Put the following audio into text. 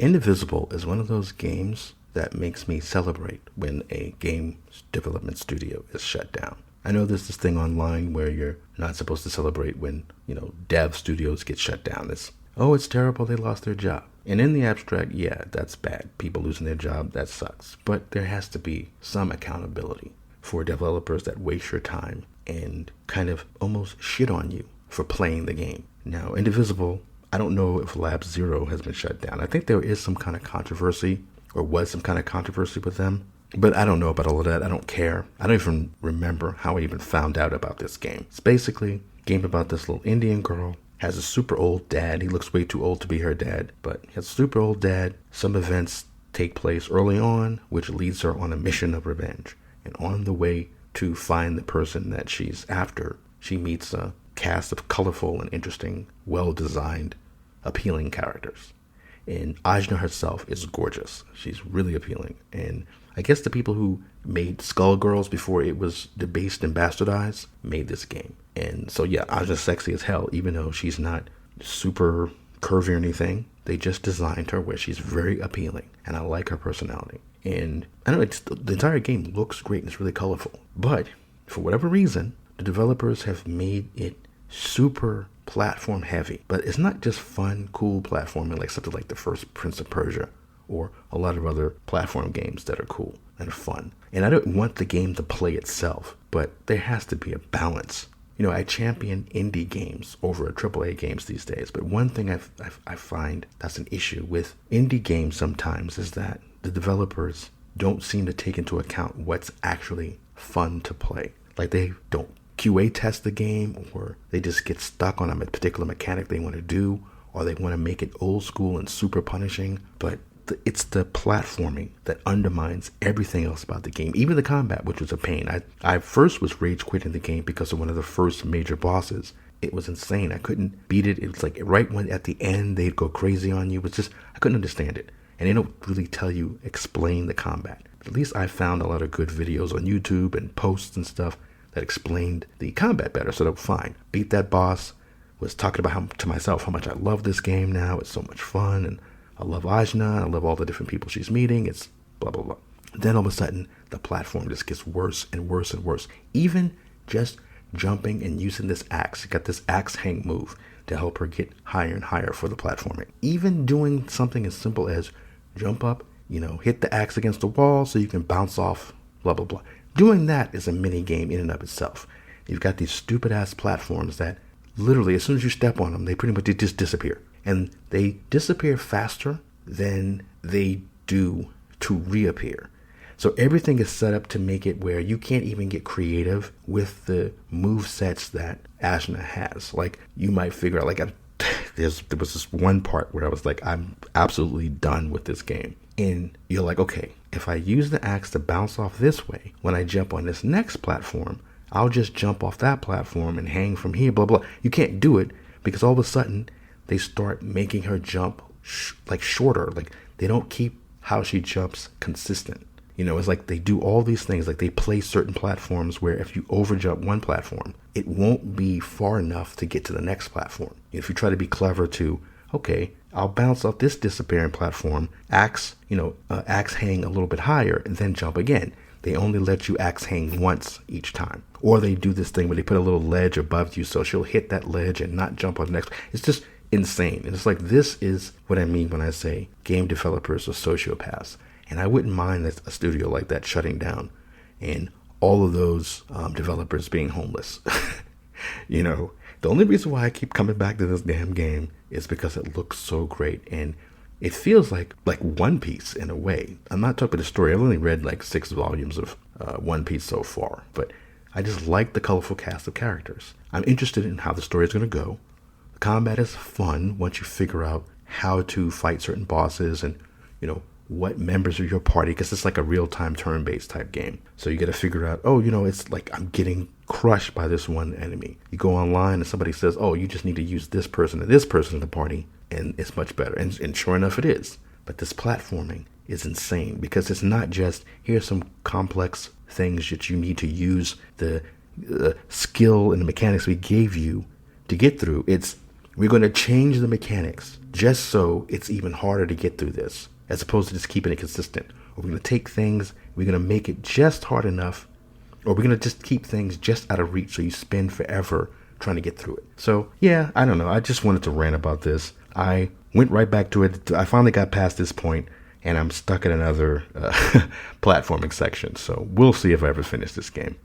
Indivisible is one of those games that makes me celebrate when a game development studio is shut down. I know there's this thing online where you're not supposed to celebrate when, dev studios get shut down. It's terrible, they lost their job. And in the abstract, yeah, that's bad. People losing their job, that sucks. But there has to be some accountability for developers that waste your time and kind of almost shit on you for playing the game. Now, Indivisible, I don't know if Lab Zero has been shut down. I think there is some kind of controversy, or was some kind of controversy with them. But I don't know about all of that. I don't care. I don't even remember how I even found out about this game. It's basically a game about this little Indian girl, has a super old dad. He looks way too old to be her dad, but he has a super old dad. Some events take place early on, which leads her on a mission of revenge. And on the way to find the person that she's after, she meets a cast of colorful and interesting, well-designed, appealing characters. And Ajna herself is gorgeous. She's really appealing. And I guess the people who made Skullgirls before it was debased and bastardized made this game. And so yeah, Ajna's sexy as hell, even though she's not super curvy or anything. They just designed her where she's very appealing. And I like her personality. And I don't know, the entire game looks great and it's really colorful. But for whatever reason, the developers have made it super platform heavy. But it's not just fun, cool platforming like something like the first Prince of Persia or a lot of other platform games that are cool and fun. And I don't want the game to play itself, but there has to be a balance. I champion indie games over AAA games these days, but one thing I find that's an issue with indie games sometimes is that the developers don't seem to take into account what's actually fun to play. Like they don't QA test the game, or they just get stuck on a particular mechanic they want to do, or they want to make it old school and super punishing. But it's the platforming that undermines everything else about the game, even the combat, which was a pain. I first was rage quitting the game because of one of the first major bosses. It was insane. I couldn't beat it. It was like right when at the end they'd go crazy on you. It was just, I couldn't understand it. And they don't really explain the combat. At least I found a lot of good videos on YouTube and posts and stuff that explained the combat better. So fine, beat that boss, was talking about to myself how much I love this game now. It's so much fun, and I love Ajna, I love all the different people she's meeting, it's blah, blah, blah. Then all of a sudden, the platform just gets worse and worse and worse. Even just jumping and using this axe, you got this axe hang move to help her get higher and higher for the platforming. Even doing something as simple as jump up, hit the axe against the wall so you can bounce off, blah, blah, blah. Doing that is a mini game in and of itself. You've got these stupid ass platforms that literally, as soon as you step on them, they pretty much just disappear. And they disappear faster than they do to reappear. So everything is set up to make it where you can't even get creative with the move sets that Ajna has. Like you might figure out, there was this one part where I was like, I'm absolutely done with this game. And you're like, okay, if I use the axe to bounce off this way, when I jump on this next platform, I'll just jump off that platform and hang from here, blah, blah. You can't do it because all of a sudden they start making her jump shorter. Like they don't keep how she jumps consistent. It's like they do all these things. Like they place certain platforms where if you overjump one platform, it won't be far enough to get to the next platform. If you try to be clever okay, I'll bounce off this disappearing platform, axe hang a little bit higher and then jump again. They only let you axe hang once each time. Or they do this thing where they put a little ledge above you so she'll hit that ledge and not jump on the next. It's just insane. And it's like, this is what I mean when I say game developers are sociopaths. And I wouldn't mind a studio like that shutting down and all of those developers being homeless. The only reason why I keep coming back to this damn game is because it looks so great. And it feels like One Piece in a way. I'm not talking about the story. I've only read 6 volumes of One Piece so far. But I just like the colorful cast of characters. I'm interested in how the story is going to go. The combat is fun once you figure out how to fight certain bosses and, what members of your party, because it's like a real-time turn-based type game. So you got to figure out, it's like I'm getting crushed by this one enemy. You go online and somebody says, you just need to use this person and this person in the party, and it's much better. And sure enough, it is. But this platforming is insane because it's not just, here's some complex things that you need to use the skill and the mechanics we gave you to get through. It's We're going to change the mechanics just so it's even harder to get through this, as opposed to just keeping it consistent. Or we're going to take things, we're going to make it just hard enough, or we're going to just keep things just out of reach so you spend forever trying to get through it. So yeah, I don't know. I just wanted to rant about this. I went right back to it. I finally got past this point, and I'm stuck in another platforming section. So we'll see if I ever finish this game.